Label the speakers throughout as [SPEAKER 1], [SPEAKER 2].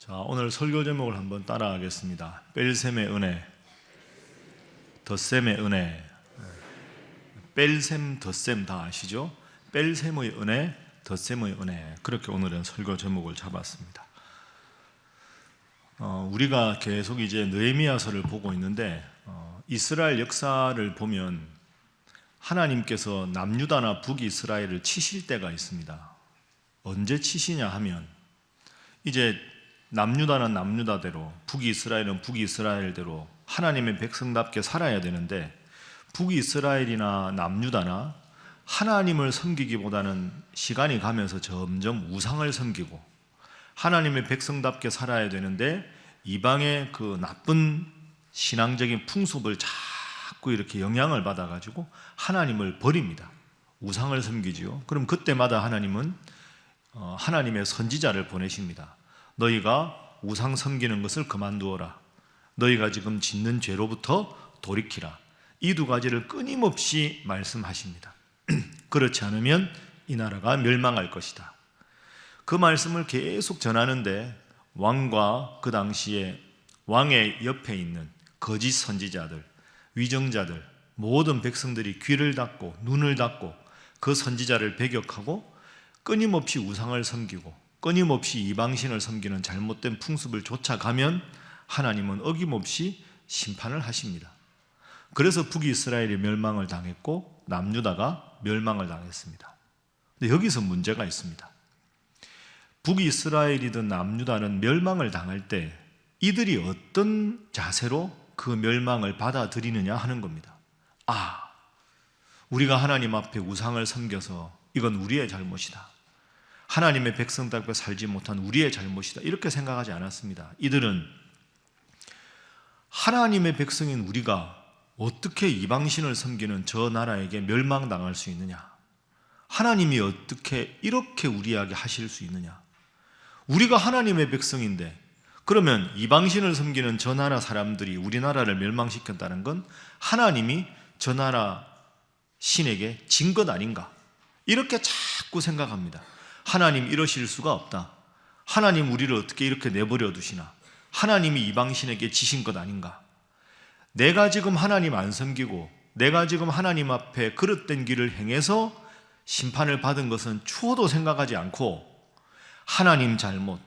[SPEAKER 1] 자, 오늘 설교 제목을 한번 따라하겠습니다. 뺄셈의 은혜, 덧셈의 은혜. 뺄셈, 덧셈 다 아시죠? 뺄셈의 은혜, 덧셈의 은혜. 그렇게 오늘은 설교 제목을 잡았습니다. 우리가 계속 이제 느헤미야서를 보고 있는데 이스라엘 역사를 보면 하나님께서 남유다나 북이스라엘을 치실 때가 있습니다. 언제 치시냐 하면 이제 남유다는 남유다대로, 북이스라엘은 북이스라엘대로 하나님의 백성답게 살아야 되는데, 북이스라엘이나 남유다나 하나님을 섬기기보다는 시간이 가면서 점점 우상을 섬기고 하나님의 백성답게 살아야 되는데 이방의 그 나쁜 신앙적인 풍습을 자꾸 이렇게 영향을 받아가지고 하나님을 버립니다. 우상을 섬기지요. 그럼 그때마다 하나님은 하나님의 선지자를 보내십니다. 너희가 우상 섬기는 것을 그만두어라. 너희가 지금 짓는 죄로부터 돌이키라. 이 두 가지를 끊임없이 말씀하십니다. 그렇지 않으면 이 나라가 멸망할 것이다. 그 말씀을 계속 전하는데 왕과 그 당시에 왕의 옆에 있는 거짓 선지자들, 위정자들, 모든 백성들이 귀를 닫고 눈을 닫고 그 선지자를 배격하고 끊임없이 우상을 섬기고 끊임없이 이방신을 섬기는 잘못된 풍습을 쫓아가면 하나님은 어김없이 심판을 하십니다. 그래서 북이스라엘이 멸망을 당했고 남유다가 멸망을 당했습니다. 근데 여기서 문제가 있습니다. 북이스라엘이든 남유다는 멸망을 당할 때 이들이 어떤 자세로 그 멸망을 받아들이느냐 하는 겁니다. 우리가 하나님 앞에 우상을 섬겨서 이건 우리의 잘못이다. 하나님의 백성답게 살지 못한 우리의 잘못이다. 이렇게 생각하지 않았습니다. 이들은 하나님의 백성인 우리가 어떻게 이방신을 섬기는 저 나라에게 멸망당할 수 있느냐? 하나님이 어떻게 이렇게 우리에게 하실 수 있느냐? 우리가 하나님의 백성인데 그러면 이방신을 섬기는 저 나라 사람들이 우리나라를 멸망시켰다는 건 하나님이 저 나라 신에게 진 것 아닌가? 이렇게 자꾸 생각합니다. 하나님 이러실 수가 없다. 하나님 우리를 어떻게 이렇게 내버려 두시나? 하나님이 이방신에게 지신 것 아닌가? 내가 지금 하나님 안 섬기고 내가 지금 하나님 앞에 그릇된 길을 행해서 심판을 받은 것은 추호도 생각하지 않고 하나님 잘못,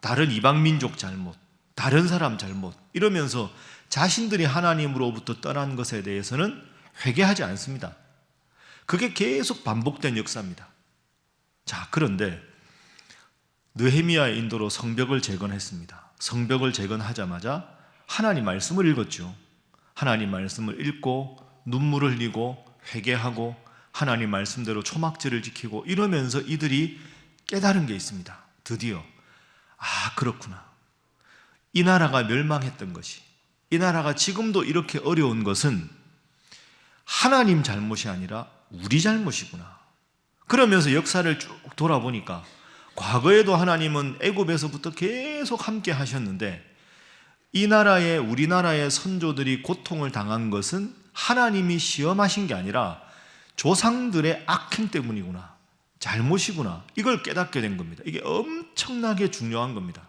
[SPEAKER 1] 다른 이방민족 잘못, 다른 사람 잘못 이러면서 자신들이 하나님으로부터 떠난 것에 대해서는 회개하지 않습니다. 그게 계속 반복된 역사입니다. 자, 그런데 느헤미야의 인도로 성벽을 재건했습니다. 성벽을 재건하자마자 하나님 말씀을 읽었죠. 하나님 말씀을 읽고 눈물을 흘리고 회개하고 하나님 말씀대로 초막절을 지키고 이러면서 이들이 깨달은 게 있습니다. 드디어 그렇구나. 이 나라가 멸망했던 것이, 이 나라가 지금도 이렇게 어려운 것은 하나님 잘못이 아니라 우리 잘못이구나. 그러면서 역사를 쭉 돌아보니까 과거에도 하나님은 애굽에서부터 계속 함께 하셨는데 이 나라에 우리나라의 선조들이 고통을 당한 것은 하나님이 시험하신 게 아니라 조상들의 악행 때문이구나, 잘못이구나, 이걸 깨닫게 된 겁니다. 이게 엄청나게 중요한 겁니다.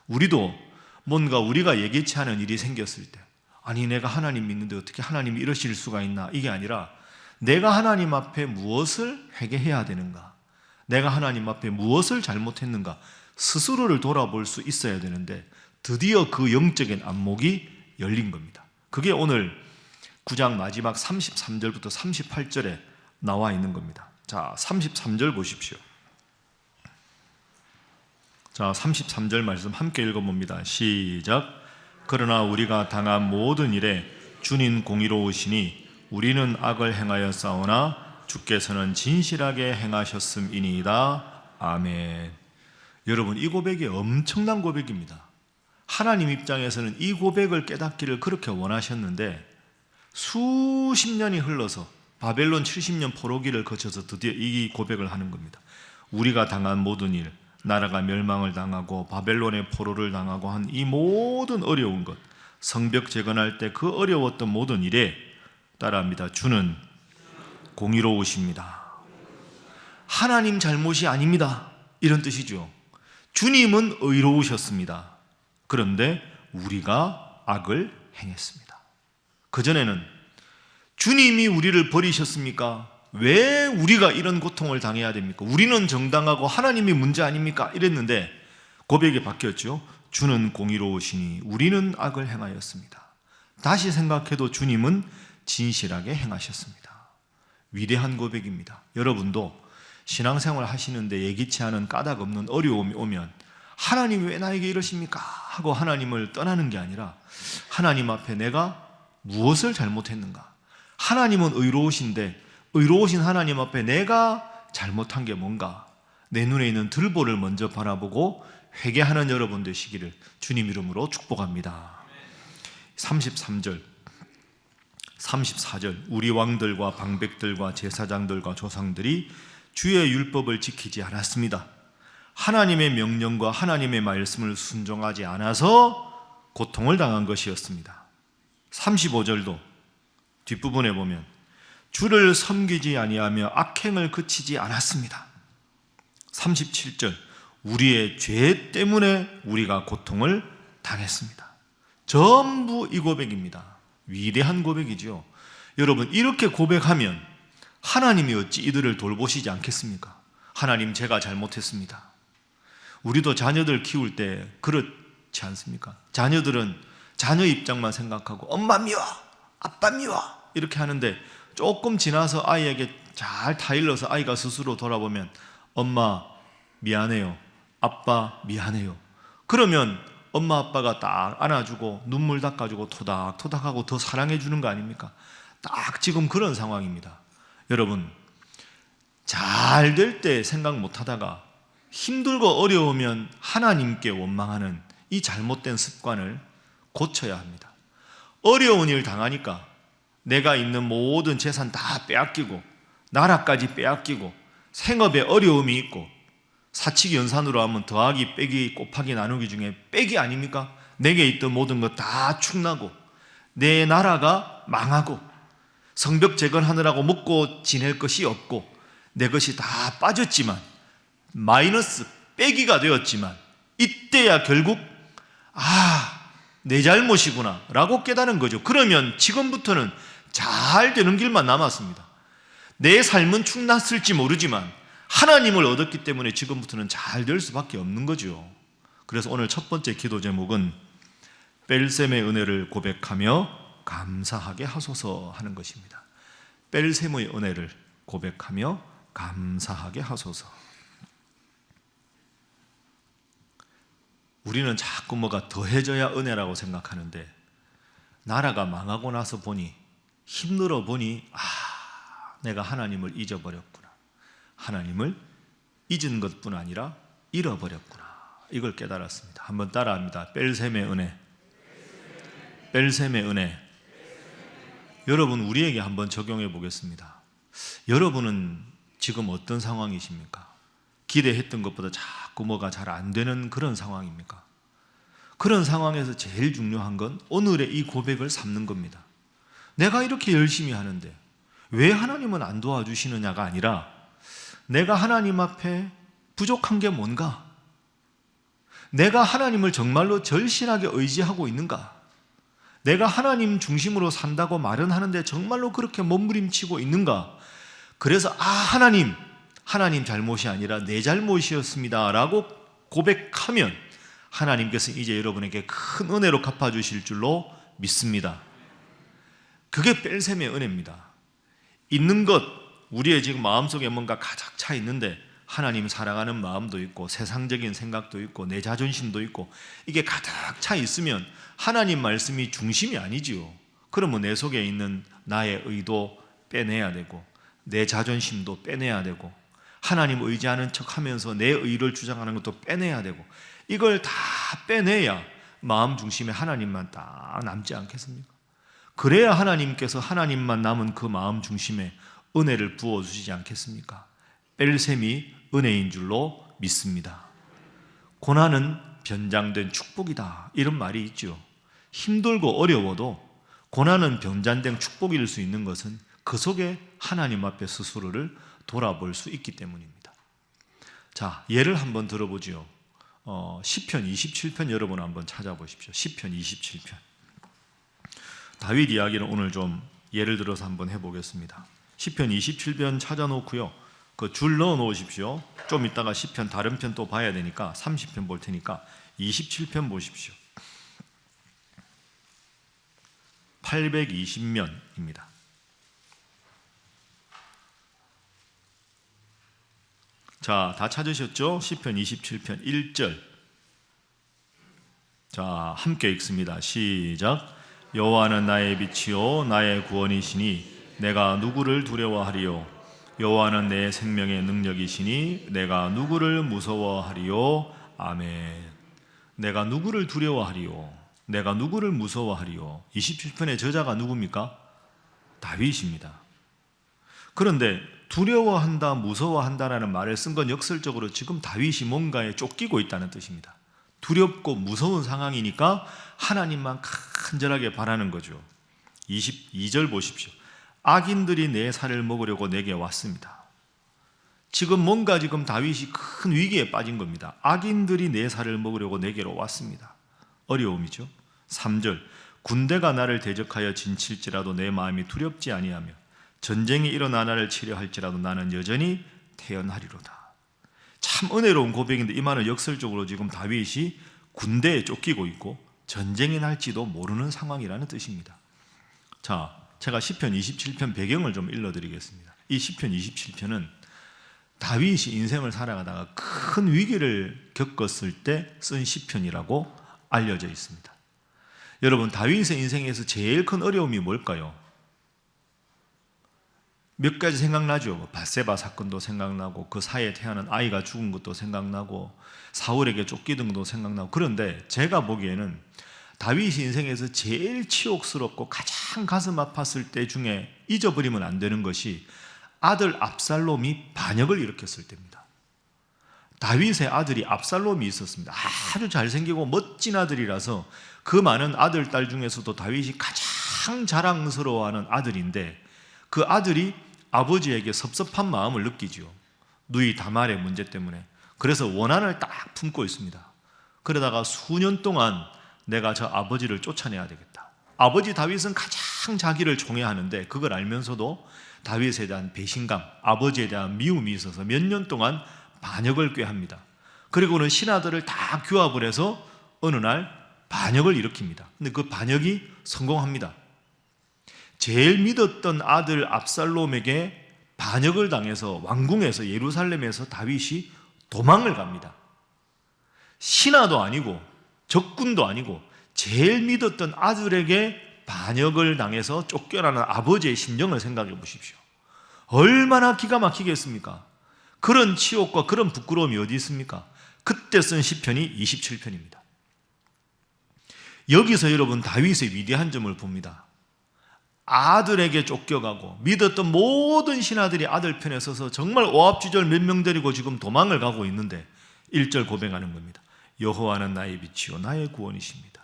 [SPEAKER 1] 우리도 뭔가 우리가 예기치 않은 일이 생겼을 때 내가 하나님 믿는데 어떻게 하나님이 이러실 수가 있나, 이게 아니라 내가 하나님 앞에 무엇을 회개해야 되는가, 내가 하나님 앞에 무엇을 잘못했는가 스스로를 돌아볼 수 있어야 되는데 드디어 그 영적인 안목이 열린 겁니다. 그게 오늘 9장 마지막 33절부터 38절에 나와 있는 겁니다. 자, 33절 보십시오. 자, 33절 말씀 함께 읽어봅니다. 시작. 그러나 우리가 당한 모든 일에 주님 공의로우시니 우리는 악을 행하여 싸우나 주께서는 진실하게 행하셨음이니이다. 아멘. 여러분, 이 고백이 엄청난 고백입니다. 하나님 입장에서는 이 고백을 깨닫기를 그렇게 원하셨는데 수십 년이 흘러서 바벨론 70년 포로기를 거쳐서 드디어 이 고백을 하는 겁니다. 우리가 당한 모든 일, 나라가 멸망을 당하고 바벨론의 포로를 당하고 한 이 모든 어려운 것, 성벽 재건할 때 그 어려웠던 모든 일에 따라합니다. 주는 공의로우십니다. 하나님 잘못이 아닙니다. 이런 뜻이죠. 주님은 의로우셨습니다. 그런데 우리가 악을 행했습니다. 그전에는 주님이 우리를 버리셨습니까? 왜 우리가 이런 고통을 당해야 됩니까? 우리는 정당하고 하나님이 문제 아닙니까? 이랬는데 고백이 바뀌었죠. 주는 공의로우시니 우리는 악을 행하였습니다. 다시 생각해도 주님은 진실하게 행하셨습니다. 위대한 고백입니다. 여러분도 신앙생활 하시는데 예기치 않은 까닭 없는 어려움이 오면 하나님이 왜 나에게 이러십니까? 하고 하나님을 떠나는 게 아니라 하나님 앞에 내가 무엇을 잘못했는가? 하나님은 의로우신데 의로우신 하나님 앞에 내가 잘못한 게 뭔가? 내 눈에 있는 들보를 먼저 바라보고 회개하는 여러분 되시기를 주님 이름으로 축복합니다. 33절 34절 우리 왕들과 방백들과 제사장들과 조상들이 주의 율법을 지키지 않았습니다. 하나님의 명령과 하나님의 말씀을 순종하지 않아서 고통을 당한 것이었습니다. 35절도 뒷부분에 보면 주를 섬기지 아니하며 악행을 그치지 않았습니다. 37절 우리의 죄 때문에 우리가 고통을 당했습니다. 전부 이 고백입니다. 위대한 고백이죠. 여러분 이렇게 고백하면 하나님이 어찌 이들을 돌보시지 않겠습니까? 하나님 제가 잘못했습니다. 우리도 자녀들 키울 때 그렇지 않습니까? 자녀들은 자녀 입장만 생각하고 엄마 미워, 아빠 미워 이렇게 하는데 조금 지나서 아이에게 잘 타일러서 아이가 스스로 돌아보면 엄마 미안해요, 아빠 미안해요. 그러면 엄마 아빠가 딱 안아주고 눈물 닦아주고 토닥토닥하고 더 사랑해주는 거 아닙니까? 딱 지금 그런 상황입니다. 여러분 잘 될 때 생각 못하다가 힘들고 어려우면 하나님께 원망하는 이 잘못된 습관을 고쳐야 합니다. 어려운 일 당하니까 내가 있는 모든 재산 다 빼앗기고 나라까지 빼앗기고 생업에 어려움이 있고 사칙 연산으로 하면 더하기 빼기 곱하기 나누기 중에 빼기 아닙니까? 내게 있던 모든 것 다 축나고 내 나라가 망하고 성벽 재건하느라고 먹고 지낼 것이 없고 내 것이 다 빠졌지만 마이너스 빼기가 되었지만 이때야 결국 내 잘못이구나 라고 깨달은 거죠. 그러면 지금부터는 잘 되는 길만 남았습니다. 내 삶은 축났을지 모르지만 하나님을 얻었기 때문에 지금부터는 잘 될 수밖에 없는 거죠. 그래서 오늘 첫 번째 기도 제목은 벨셈의 은혜를 고백하며 감사하게 하소서 하는 것입니다. 벨셈의 은혜를 고백하며 감사하게 하소서. 우리는 자꾸 뭐가 더해져야 은혜라고 생각하는데 나라가 망하고 나서 보니 힘들어 보니 내가 하나님을 잊어버렸구나. 하나님을 잊은 것뿐 아니라 잃어버렸구나. 이걸 깨달았습니다. 한번 따라합니다. 벨셈의 은혜. 벨셈의 은혜. 여러분 우리에게 한번 적용해 보겠습니다. 여러분은 지금 어떤 상황이십니까? 기대했던 것보다 자꾸 뭐가 잘 안 되는 그런 상황입니까? 그런 상황에서 제일 중요한 건 오늘의 이 고백을 삼는 겁니다. 내가 이렇게 열심히 하는데 왜 하나님은 안 도와주시느냐가 아니라 내가 하나님 앞에 부족한 게 뭔가? 내가 하나님을 정말로 절실하게 의지하고 있는가? 내가 하나님 중심으로 산다고 말은 하는데 정말로 그렇게 몸부림치고 있는가? 그래서 하나님 잘못이 아니라 내 잘못이었습니다 라고 고백하면 하나님께서 이제 여러분에게 큰 은혜로 갚아주실 줄로 믿습니다. 그게 벨셈의 은혜입니다. 있는 것, 우리의 지금 마음속에 뭔가 가득 차 있는데 하나님 사랑하는 마음도 있고 세상적인 생각도 있고 내 자존심도 있고 이게 가득 차 있으면 하나님 말씀이 중심이 아니지요. 그러면 내 속에 있는 나의 의도 빼내야 되고 내 자존심도 빼내야 되고 하나님 의지하는 척하면서 내 의를 주장하는 것도 빼내야 되고 이걸 다 빼내야 마음 중심에 하나님만 딱 남지 않겠습니까? 그래야 하나님께서 하나님만 남은 그 마음 중심에 은혜를 부어주시지 않겠습니까? 벨셈이 은혜인 줄로 믿습니다. 고난은 변장된 축복이다 이런 말이 있죠. 힘들고 어려워도 고난은 변장된 축복일 수 있는 것은 그 속에 하나님 앞에 스스로를 돌아볼 수 있기 때문입니다. 자, 예를 한번 들어보지요. 시편 27편 여러분 한번 찾아보십시오. 시편 27편. 다윗 이야기를 오늘 좀 예를 들어서 한번 해보겠습니다. 시편 27편 찾아놓고요. 그 줄 넣어 놓으십시오. 좀 이따가 시편 다른 편 또 봐야 되니까 30편 볼 테니까 27편 보십시오. 820면입니다. 자, 다 찾으셨죠? 시편 27편 1절. 자, 함께 읽습니다. 시작. 여호와는 나의 빛이요 나의 구원이시니 내가 누구를 두려워하리요. 여호와는 내 생명의 능력이시니 내가 누구를 무서워하리요. 아멘. 내가 누구를 두려워하리요. 내가 누구를 무서워하리요. 27편의 저자가 누굽니까? 다윗입니다. 그런데 두려워한다, 무서워한다라는 말을 쓴 건 역설적으로 지금 다윗이 뭔가에 쫓기고 있다는 뜻입니다. 두렵고 무서운 상황이니까 하나님만 간절하게 바라는 거죠. 22절 보십시오. 악인들이 내 살을 먹으려고 내게 왔습니다. 지금 뭔가 지금 다윗이 큰 위기에 빠진 겁니다. 악인들이 내 살을 먹으려고 내게로 왔습니다. 어려움이죠. 3절. 군대가 나를 대적하여 진칠지라도 내 마음이 두렵지 아니하며 전쟁이 일어나 나를 치려 할지라도 나는 여전히 태연하리로다. 참 은혜로운 고백인데 이 말은 역설적으로 지금 다윗이 군대에 쫓기고 있고 전쟁이 날지도 모르는 상황이라는 뜻입니다. 자, 제가 시편 27편 배경을 좀 일러드리겠습니다. 이 시편 27편은 다윗이 인생을 살아가다가 큰 위기를 겪었을 때 쓴 시편이라고 알려져 있습니다. 여러분, 다윗의 인생에서 제일 큰 어려움이 뭘까요? 몇 가지 생각나죠. 밧세바 사건도 생각나고 그 사이에 태어난 아이가 죽은 것도 생각나고 사울에게 쫓기던 것도 생각나고. 그런데 제가 보기에는 다윗이 인생에서 제일 치욕스럽고 가장 가슴 아팠을 때 중에 잊어버리면 안 되는 것이 아들 압살롬이 반역을 일으켰을 때입니다. 다윗의 아들이 압살롬이 있었습니다. 아주 잘생기고 멋진 아들이라서 그 많은 아들, 딸 중에서도 다윗이 가장 자랑스러워하는 아들인데 그 아들이 아버지에게 섭섭한 마음을 느끼죠. 누이 다말의 문제 때문에. 그래서 원한을 딱 품고 있습니다. 그러다가 수년 동안 내가 저 아버지를 쫓아내야 되겠다. 아버지 다윗은 가장 자기를 총애하는데 그걸 알면서도 다윗에 대한 배신감, 아버지에 대한 미움이 있어서 몇 년 동안 반역을 꾀합니다. 그리고는 신하들을 다 규합을 해서 어느 날 반역을 일으킵니다. 근데 그 반역이 성공합니다. 제일 믿었던 아들 압살롬에게 반역을 당해서 왕궁에서 예루살렘에서 다윗이 도망을 갑니다. 신하도 아니고 적군도 아니고 제일 믿었던 아들에게 반역을 당해서 쫓겨나는 아버지의 심정을 생각해 보십시오. 얼마나 기가 막히겠습니까? 그런 치욕과 그런 부끄러움이 어디 있습니까? 그때 쓴 시편이 27편입니다. 여기서 여러분 다윗의 위대한 점을 봅니다. 아들에게 쫓겨가고 믿었던 모든 신하들이 아들 편에 서서 정말 오합지졸 몇 명 데리고 지금 도망을 가고 있는데 1절 고백하는 겁니다. 여호와는 나의 빛이요 나의 구원이십니다.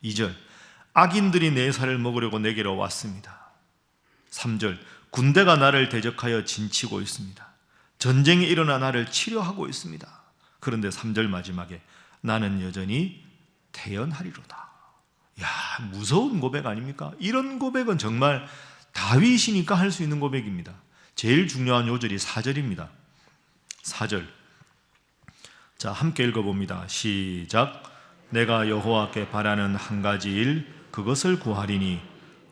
[SPEAKER 1] 2절. 악인들이 내 살을 먹으려고 내게로 왔습니다. 3절. 군대가 나를 대적하여 진치고 있습니다. 전쟁이 일어나 나를 치려하고 있습니다. 그런데 3절 마지막에 나는 여전히 태연하리로다. 야, 무서운 고백 아닙니까? 이런 고백은 정말 다윗이니까 할 수 있는 고백입니다. 제일 중요한 요절이 4절입니다. 4절. 자, 함께 읽어봅니다. 시작. 내가 여호와께 바라는 한 가지 일 그것을 구하리니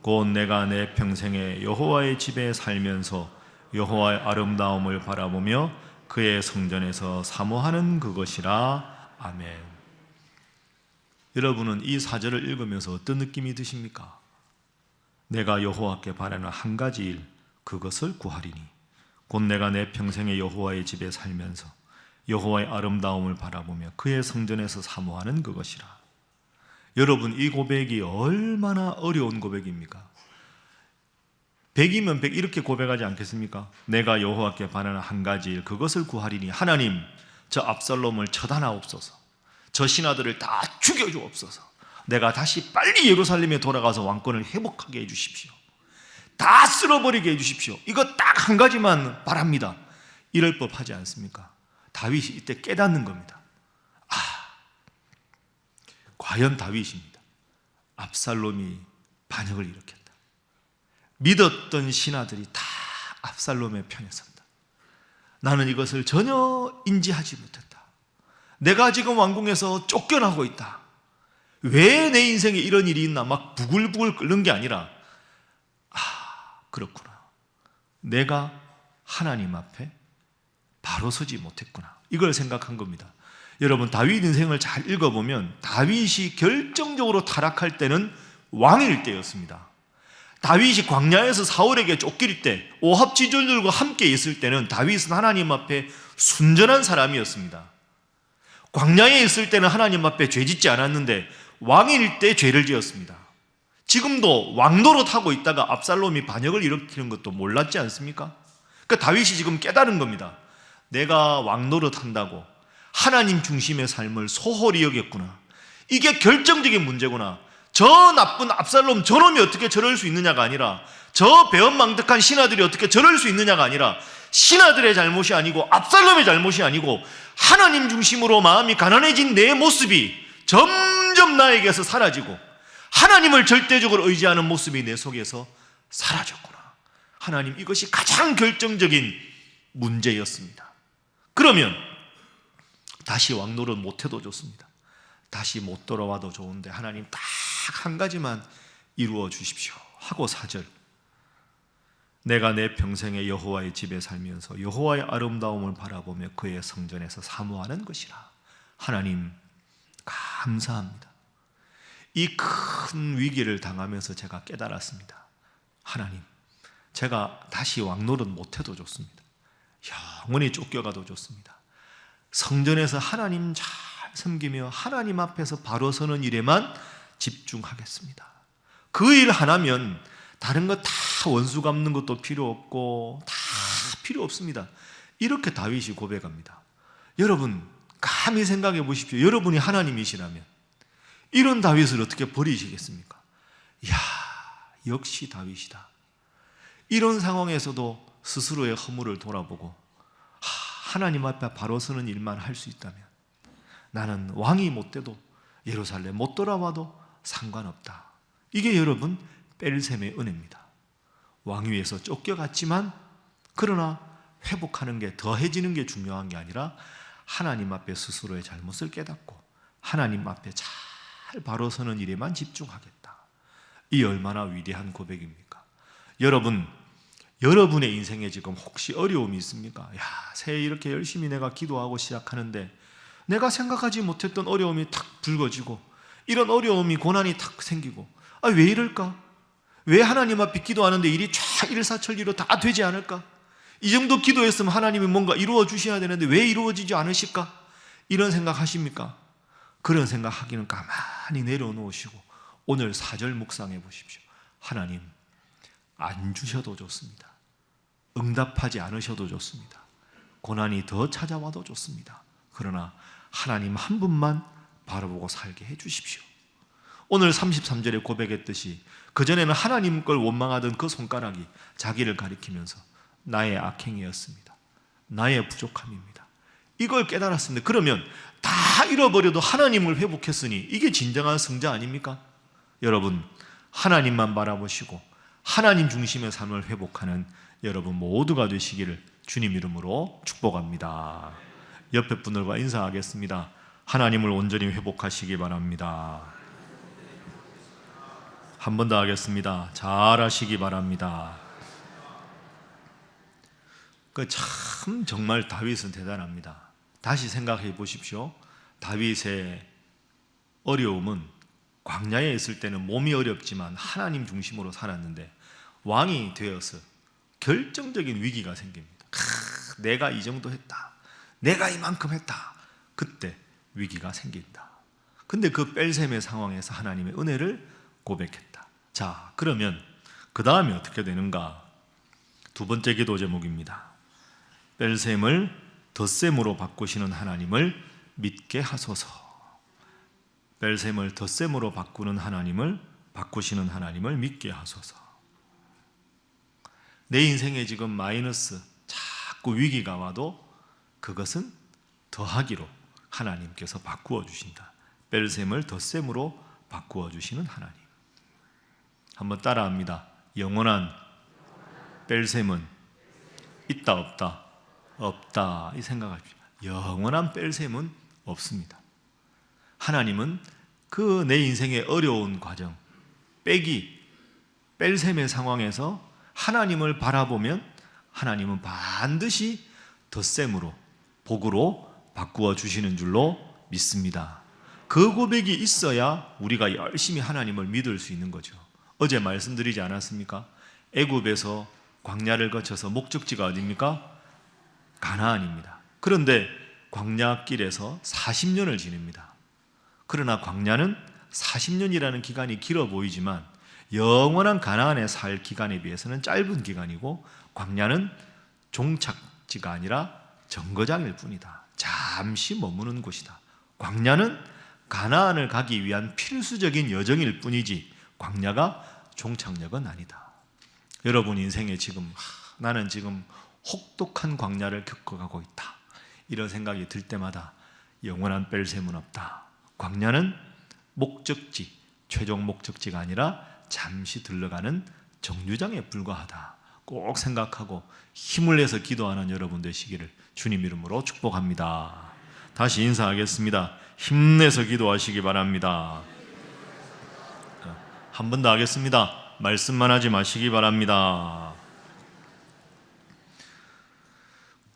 [SPEAKER 1] 곧 내가 내 평생에 여호와의 집에 살면서 여호와의 아름다움을 바라보며 그의 성전에서 사모하는 그것이라. 아멘. 여러분은 이 4절을 읽으면서 어떤 느낌이 드십니까? 내가 여호와께 바라는 한 가지 일 그것을 구하리니 곧 내가 내 평생에 여호와의 집에 살면서 여호와의 아름다움을 바라보며 그의 성전에서 사모하는 그것이라. 여러분, 이 고백이 얼마나 어려운 고백입니까? 100이면 100 이렇게 고백하지 않겠습니까? 내가 여호와께 바라는 한 가지 일 그것을 구하리니 하나님, 저 압살롬을 처단하옵소서. 저 신하들을 다 죽여주옵소서. 내가 다시 빨리 예루살렘에 돌아가서 왕권을 회복하게 해주십시오. 다 쓸어버리게 해주십시오. 이거 딱 한 가지만 바랍니다. 이럴 법하지 않습니까? 다윗이 이때 깨닫는 겁니다. 과연 다윗입니다. 압살롬이 반역을 일으켰다. 믿었던 신하들이 다 압살롬의 편에 선다. 나는 이것을 전혀 인지하지 못했다. 내가 지금 왕궁에서 쫓겨나고 있다. 왜 내 인생에 이런 일이 있나 막 부글부글 끓는 게 아니라 그렇구나. 내가 하나님 앞에 바로 서지 못했구나. 이걸 생각한 겁니다. 여러분, 다윗 인생을 잘 읽어보면 다윗이 결정적으로 타락할 때는 왕일 때였습니다. 다윗이 광야에서 사울에게 쫓길 때, 오합 지졸들과 함께 있을 때는 다윗은 하나님 앞에 순전한 사람이었습니다. 광야에 있을 때는 하나님 앞에 죄 짓지 않았는데 왕일 때 죄를 지었습니다. 지금도 왕노릇하고 있다가 압살롬이 반역을 일으키는 것도 몰랐지 않습니까? 그러니까 다윗이 지금 깨달은 겁니다. 내가 왕노릇한다고 하나님 중심의 삶을 소홀히 여겼구나. 이게 결정적인 문제구나. 저 나쁜 압살롬 저놈이 어떻게 저럴 수 있느냐가 아니라, 저 배은망덕한 신하들이 어떻게 저럴 수 있느냐가 아니라, 신하들의 잘못이 아니고 압살롬의 잘못이 아니고 하나님 중심으로 마음이 가난해진 내 모습이 점점 나에게서 사라지고 하나님을 절대적으로 의지하는 모습이 내 속에서 사라졌구나. 하나님, 이것이 가장 결정적인 문제였습니다. 그러면 다시 왕노릇 못해도 좋습니다. 다시 못 돌아와도 좋은데 하나님 딱 한 가지만 이루어 주십시오 하고 4절, 내가 내 평생에 여호와의 집에 살면서 여호와의 아름다움을 바라보며 그의 성전에서 사모하는 것이라. 하나님 감사합니다. 이 큰 위기를 당하면서 제가 깨달았습니다. 하나님, 제가 다시 왕노릇 못해도 좋습니다. 영원히 쫓겨가도 좋습니다. 성전에서 하나님 잘 섬기며 하나님 앞에서 바로 서는 일에만 집중하겠습니다. 그 일 하나면 다른 거 다 원수 갚는 것도 필요 없고 다 필요 없습니다. 이렇게 다윗이 고백합니다. 여러분, 감히 생각해 보십시오. 여러분이 하나님이시라면 이런 다윗을 어떻게 버리시겠습니까? 이야, 역시 다윗이다. 이런 상황에서도 스스로의 허물을 돌아보고 하나님 앞에 바로 서는 일만 할 수 있다면 나는 왕이 못 돼도 예루살렘 못 돌아와도 상관없다. 이게 여러분 벨셈의 은혜입니다. 왕위에서 쫓겨갔지만 그러나 회복하는 게, 더해지는 게 중요한 게 아니라 하나님 앞에 스스로의 잘못을 깨닫고 하나님 앞에 잘 바로 서는 일에만 집중하겠다. 이 얼마나 위대한 고백입니까? 여러분, 여러분의 인생에 지금 혹시 어려움이 있습니까? 새해 이렇게 열심히 내가 기도하고 시작하는데 내가 생각하지 못했던 어려움이 탁 불거지고 이런 어려움이, 고난이 탁 생기고 왜 이럴까? 왜 하나님 앞에 기도하는데 일이 쫙 일사천리로 다 되지 않을까? 이 정도 기도했으면 하나님이 뭔가 이루어 주셔야 되는데 왜 이루어지지 않으실까? 이런 생각 하십니까? 그런 생각하기는 가만히 내려놓으시고 오늘 4절 묵상해 보십시오. 하나님, 안 주셔도 좋습니다. 응답하지 않으셔도 좋습니다. 고난이 더 찾아와도 좋습니다. 그러나 하나님 한 분만 바라보고 살게 해 주십시오. 오늘 33절에 고백했듯이 그전에는 하나님 걸 원망하던 그 손가락이 자기를 가리키면서 나의 악행이었습니다. 나의 부족함입니다. 이걸 깨달았습니다. 그러면 다 잃어버려도 하나님을 회복했으니 이게 진정한 승자 아닙니까? 여러분, 하나님만 바라보시고 하나님 중심의 삶을 회복하는 여러분 모두가 되시기를 주님 이름으로 축복합니다. 옆에 분들과 인사하겠습니다. 하나님을 온전히 회복하시기 바랍니다. 한 번 더 하겠습니다. 잘하시기 바랍니다. 참 정말 다윗은 대단합니다. 다시 생각해 보십시오. 다윗의 어려움은 광야에 있을 때는 몸이 어렵지만 하나님 중심으로 살았는데 왕이 되어서 결정적인 위기가 생깁니다. 내가 이 정도 했다. 내가 이만큼 했다. 그때 위기가 생긴다. 근데 그 벨셈의 상황에서 하나님의 은혜를 고백했다. 자, 그러면 그 다음에 어떻게 되는가? 두 번째 기도 제목입니다. 벨셈을 덧셈으로 바꾸시는 하나님을 믿게 하소서. 벨셈을 덧셈으로 바꾸시는 하나님을 믿게 하소서. 내 인생에 지금 마이너스, 자꾸 위기가 와도 그것은 더하기로 하나님께서 바꾸어 주신다. 뺄셈을 덧셈으로 바꾸어 주시는 하나님. 한번 따라합니다. 영원한 뺄셈은 있다 없다? 없다. 이 생각하십시오. 영원한 뺄셈은 없습니다. 하나님은 그 내 인생의 어려운 과정, 뺄셈의 상황에서 하나님을 바라보면 하나님은 반드시 덧셈으로, 복으로 바꾸어 주시는 줄로 믿습니다. 그 고백이 있어야 우리가 열심히 하나님을 믿을 수 있는 거죠. 어제 말씀드리지 않았습니까? 애굽에서 광야를 거쳐서 목적지가 어디입니까? 가나안입니다. 그런데 광야길에서 40년을 지냅니다. 그러나 광야는 40년이라는 기간이 길어 보이지만 영원한 가나안에 살 기간에 비해서는 짧은 기간이고, 광야는 종착지가 아니라 정거장일 뿐이다. 잠시 머무는 곳이다. 광야는 가나안을 가기 위한 필수적인 여정일 뿐이지 광야가 종착역은 아니다. 여러분 인생에 지금 나는 지금 혹독한 광야를 겪어가고 있다, 이런 생각이 들 때마다 영원한 뺄셈은 없다. 광야는 목적지, 최종 목적지가 아니라 잠시 들러가는 정류장에 불과하다. 꼭 생각하고 힘을 내서 기도하는 여러분 되시기를 주님 이름으로 축복합니다. 다시 인사하겠습니다. 힘내서 기도하시기 바랍니다. 한 번 더 하겠습니다. 말씀만 하지 마시기 바랍니다.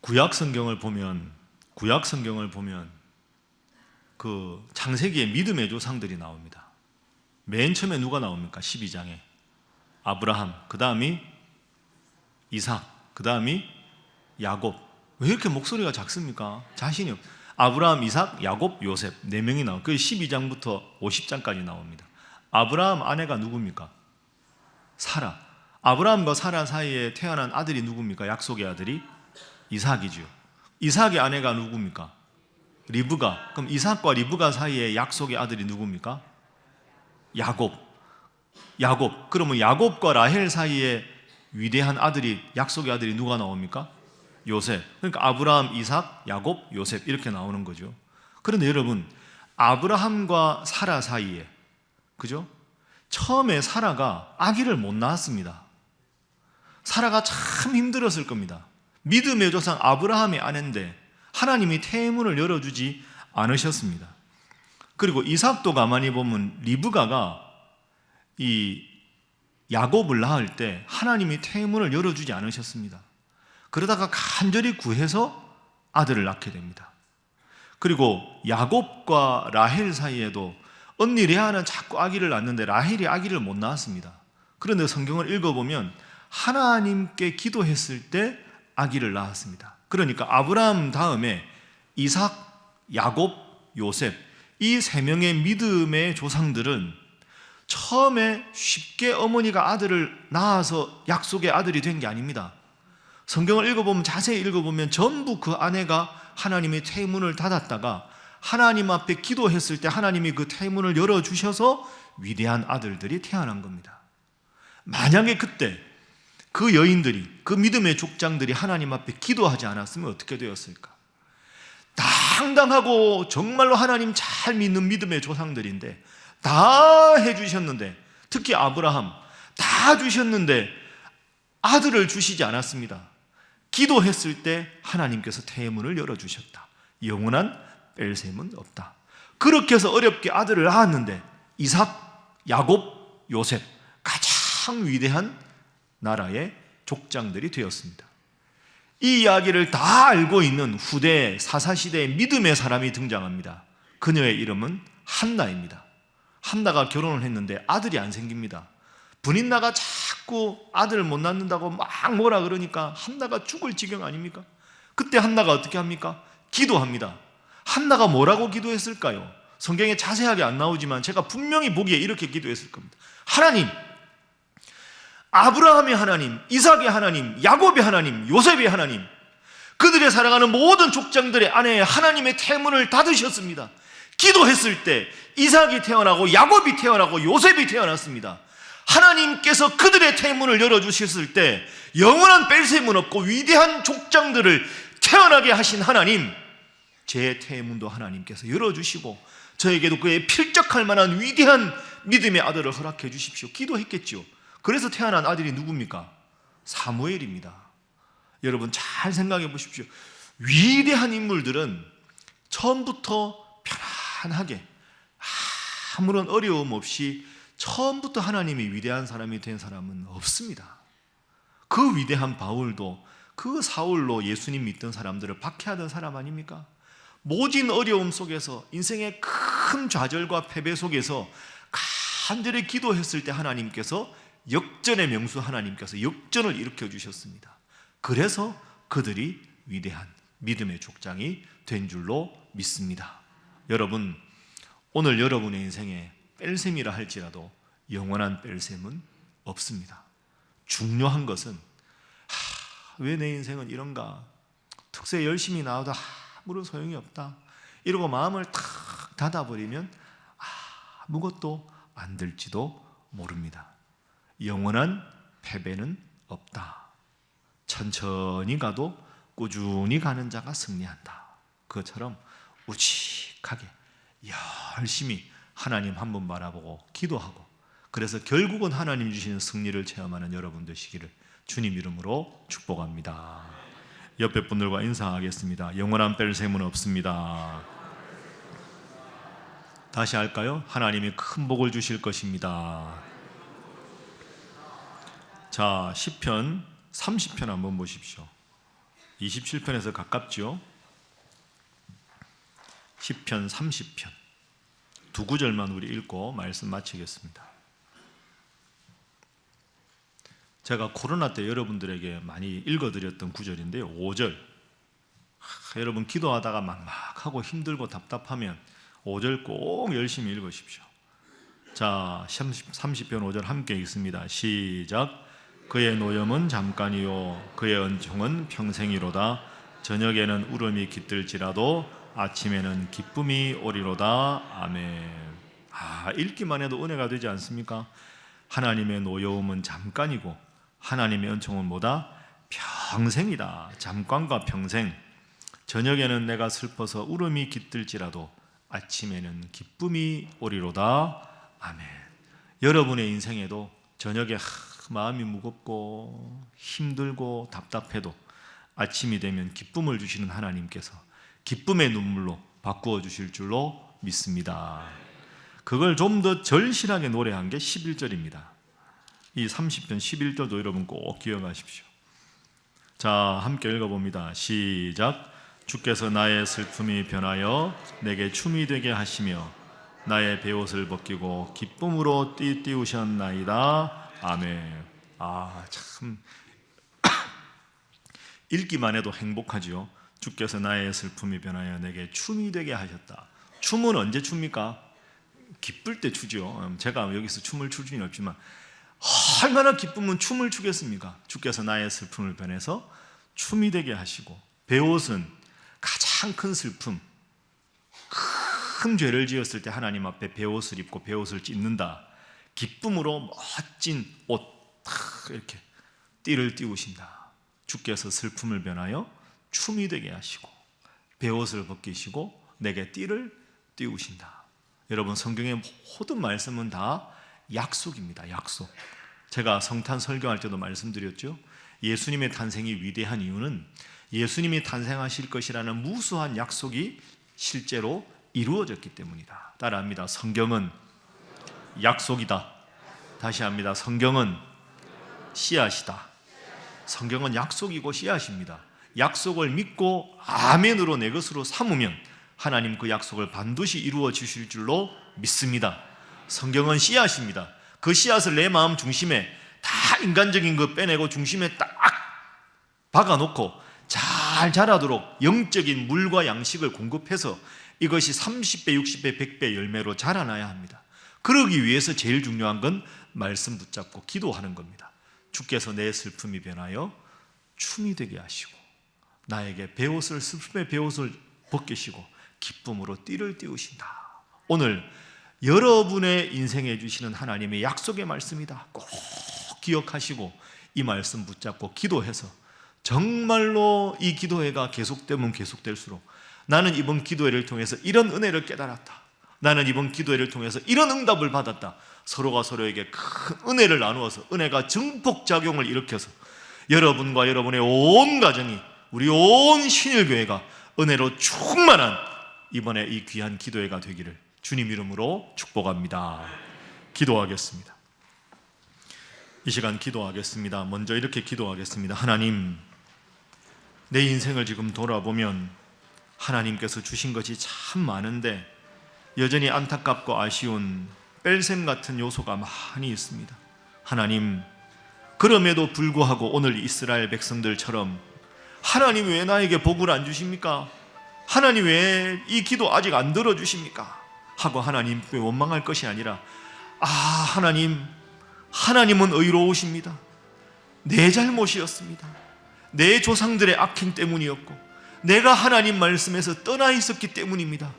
[SPEAKER 1] 구약 성경을 보면 그 창세기에 믿음의 조상들이 나옵니다. 맨 처음에 누가 나옵니까? 12장에 아브라함, 그 다음이 이삭, 그 다음이 야곱. 왜 이렇게 목소리가 작습니까? 자신이 없. 아브라함, 이삭, 야곱, 요셉 4명이 나옵니다. 그 12장부터 50장까지 나옵니다. 아브라함 아내가 누굽니까? 사라. 아브라함과 사라 사이에 태어난 아들이 누굽니까? 약속의 아들이 이삭이죠. 이삭의 아내가 누굽니까? 리브가. 그럼 이삭과 리브가 사이에 약속의 아들이 누굽니까? 야곱. 그러면 야곱과 라헬 사이에 위대한 아들이, 약속의 아들이 누가 나옵니까? 요셉. 그러니까 아브라함, 이삭, 야곱, 요셉 이렇게 나오는 거죠. 그런데 여러분, 아브라함과 사라 사이에, 그죠? 처음에 사라가 아기를 못 낳았습니다. 사라가 참 힘들었을 겁니다. 믿음의 조상 아브라함의 아내인데 하나님이 태문을 열어주지 않으셨습니다. 그리고 이삭도 가만히 보면 리브가가 이 야곱을 낳을 때 하나님이 태문을 열어주지 않으셨습니다. 그러다가 간절히 구해서 아들을 낳게 됩니다. 그리고 야곱과 라헬 사이에도 언니 레아는 자꾸 아기를 낳는데 라헬이 아기를 못 낳았습니다. 그런데 성경을 읽어보면 하나님께 기도했을 때 아기를 낳았습니다. 그러니까 아브라함 다음에 이삭, 야곱, 요셉, 이 3명의 믿음의 조상들은 처음에 쉽게 어머니가 아들을 낳아서 약속의 아들이 된 게 아닙니다. 성경을 읽어보면, 자세히 읽어보면 전부 그 아내가 하나님의 태문을 닫았다가 하나님 앞에 기도했을 때 하나님이 그 태문을 열어주셔서 위대한 아들들이 태어난 겁니다. 만약에 그때 그 여인들이, 그 믿음의 족장들이 하나님 앞에 기도하지 않았으면 어떻게 되었을까? 당당하고 정말로 하나님 잘 믿는 믿음의 조상들인데 다 해주셨는데, 특히 아브라함 다 주셨는데 아들을 주시지 않았습니다. 기도했을 때 하나님께서 태문을 열어주셨다. 영원한 뺄셈은 없다. 그렇게 해서 어렵게 아들을 낳았는데 이삭, 야곱, 요셉, 가장 위대한 나라의 족장들이 되었습니다. 이 이야기를 다 알고 있는 후대 사사시대의 믿음의 사람이 등장합니다. 그녀의 이름은 한나입니다. 한나가 결혼을 했는데 아들이 안 생깁니다. 분인나가 자꾸 아들을 못 낳는다고 막 뭐라 그러니까 한나가 죽을 지경 아닙니까? 그때 한나가 어떻게 합니까? 기도합니다. 한나가 뭐라고 기도했을까요? 성경에 자세하게 안 나오지만 제가 분명히 보기에 이렇게 기도했을 겁니다. 하나님, 아브라함의 하나님, 이삭의 하나님, 야곱의 하나님, 요셉의 하나님, 그들의 살아가는 모든 족장들의 안에 하나님의 태문을 닫으셨습니다. 기도했을 때 이삭이 태어나고 야곱이 태어나고 요셉이 태어났습니다. 하나님께서 그들의 태문을 열어주셨을 때 영원한 뺄셈은 없고 위대한 족장들을 태어나게 하신 하나님, 제 태문도 하나님께서 열어주시고 저에게도 그의 필적할 만한 위대한 믿음의 아들을 허락해 주십시오. 기도했겠죠. 그래서 태어난 아들이 누굽니까? 사무엘입니다. 여러분 잘 생각해 보십시오. 위대한 인물들은 처음부터 편안하게 아무런 어려움 없이 처음부터 하나님이 위대한 사람이 된 사람은 없습니다. 그 위대한 바울도 그 사울로 예수님 믿던 사람들을 박해하던 사람 아닙니까? 모진 어려움 속에서 인생의 큰 좌절과 패배 속에서 간절히 기도했을 때 하나님께서 역전의 명수 하나님께서 역전을 일으켜 주셨습니다. 그래서 그들이 위대한 믿음의 족장이 된 줄로 믿습니다. 여러분, 오늘 여러분의 인생에 뺄셈이라 할지라도 영원한 뺄셈은 없습니다. 중요한 것은 왜 내 인생은 이런가? 특세 열심히 나와도 아무런 소용이 없다. 이러고 마음을 탁 닫아버리면 아무것도 안 될지도 모릅니다. 영원한 패배는 없다. 천천히 가도 꾸준히 가는 자가 승리한다. 그것처럼 우직하게 열심히 하나님 한 번 바라보고 기도하고, 그래서 결국은 하나님 주시는 승리를 체험하는 여러분 되시기를 주님 이름으로 축복합니다. 옆에 분들과 인사하겠습니다. 영원한 뺄셈은 없습니다. 다시 할까요? 하나님이 큰 복을 주실 것입니다. 자, 시편 30편 한번 보십시오. 27편에서 가깝죠? 시편 30편 두 구절만 우리 읽고 말씀 마치겠습니다. 제가 코로나 때 여러분들에게 많이 읽어드렸던 구절인데요, 5절. 여러분 기도하다가 막막하고 힘들고 답답하면 5절 꼭 열심히 읽으십시오. 자, 30편 5절 함께 읽습니다. 시작. 그의 노염은 잠깐이요 그의 은총은 평생이로다. 저녁에는 울음이 깃들지라도 아침에는 기쁨이 오리로다. 아멘. 읽기만 해도 은혜가 되지 않습니까? 하나님의 노여움은 잠깐이고 하나님의 은총은 뭐다? 평생이다. 잠깐과 평생. 저녁에는 내가 슬퍼서 울음이 깃들지라도 아침에는 기쁨이 오리로다. 아멘. 여러분의 인생에도 저녁에 마음이 무겁고 힘들고 답답해도 아침이 되면 기쁨을 주시는 하나님께서 기쁨의 눈물로 바꾸어 주실 줄로 믿습니다. 그걸 좀 더 절실하게 노래한 게 11절입니다. 이 30편 11절도 여러분 꼭 기억하십시오. 자, 함께 읽어봅니다. 시작. 주께서 나의 슬픔이 변하여 내게 춤이 되게 하시며 나의 베옷을 벗기고 기쁨으로 띄우셨나이다. 아멘. 참 읽기만 해도 행복하지요. 주께서 나의 슬픔이 변하여 내게 춤이 되게 하셨다. 춤은 언제 춥니까? 기쁠 때 추죠. 제가 여기서 춤을 출 수는 없지만 얼마나 기쁘면 춤을 추겠습니까? 주께서 나의 슬픔을 변해서 춤이 되게 하시고, 베옷은 가장 큰 슬픔, 큰 죄를 지었을 때 하나님 앞에 베옷을 입고 베옷을 찢는다. 기쁨으로 멋진 옷 이렇게 띠를 띄우신다. 주께서 슬픔을 변하여 춤이 되게 하시고 베옷을 벗기시고 내게 띠를 띄우신다. 여러분, 성경의 모든 말씀은 다 약속입니다. 약속. 제가 성탄 설교할 때도 말씀드렸죠. 예수님의 탄생이 위대한 이유는 예수님이 탄생하실 것이라는 무수한 약속이 실제로 이루어졌기 때문이다. 따라합니다. 성경은 약속이다. 다시 합니다. 성경은 씨앗이다. 성경은 약속이고 씨앗입니다. 약속을 믿고 아멘으로 내 것으로 삼으면 하나님 그 약속을 반드시 이루어 주실 줄로 믿습니다. 성경은 씨앗입니다. 그 씨앗을 내 마음 중심에 다 인간적인 거 빼내고 중심에 딱 박아놓고 잘 자라도록 영적인 물과 양식을 공급해서 이것이 30배, 60배, 100배 열매로 자라나야 합니다. 그러기 위해서 제일 중요한 건 말씀 붙잡고 기도하는 겁니다. 주께서 내 슬픔이 변하여 춤이 되게 하시고 나에게 베옷을, 슬픔의 베옷을 벗기시고 기쁨으로 띠를 띄우신다. 오늘 여러분의 인생에 주시는 하나님의 약속의 말씀이다. 꼭 기억하시고 이 말씀 붙잡고 기도해서 정말로 이 기도회가 계속되면 계속될수록 나는 이번 기도회를 통해서 이런 은혜를 깨달았다. 나는 이번 기도회를 통해서 이런 응답을 받았다. 서로가 서로에게 큰 은혜를 나누어서 은혜가 증폭작용을 일으켜서 여러분과 여러분의 온 가정이, 우리 온 신일교회가 은혜로 충만한 이번에 이 귀한 기도회가 되기를 주님 이름으로 축복합니다. 기도하겠습니다. 이 시간 기도하겠습니다. 먼저 이렇게 기도하겠습니다. 하나님, 내 인생을 지금 돌아보면 하나님께서 주신 것이 참 많은데 여전히 안타깝고 아쉬운 뺄셈 같은 요소가 많이 있습니다. 하나님, 그럼에도 불구하고 오늘 이스라엘 백성들처럼 하나님 왜 나에게 복을 안 주십니까? 하나님 왜 이 기도 아직 안 들어주십니까? 하고 하나님께 원망할 것이 아니라, 하나님은 의로우십니다. 내 잘못이었습니다. 내 조상들의 악행 때문이었고 내가 하나님 말씀에서 떠나 있었기 때문입니다.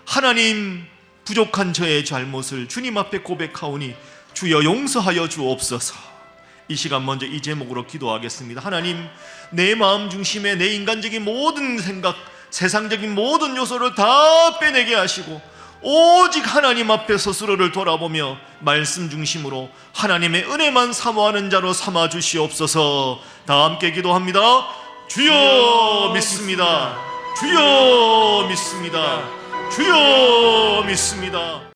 [SPEAKER 1] 하나님, 부족한 저의 잘못을 주님 앞에 고백하오니 주여 용서하여 주옵소서. 이 시간 먼저 이 제목으로 기도하겠습니다. 하나님, 내 마음 중심에 내 인간적인 모든 생각, 세상적인 모든 요소를 다 빼내게 하시고 오직 하나님 앞에 스스로를 돌아보며 말씀 중심으로 하나님의 은혜만 사모하는 자로 삼아 주시옵소서. 다 함께 기도합니다. 주여 믿습니다. 주여 믿습니다. 주여 믿습니다.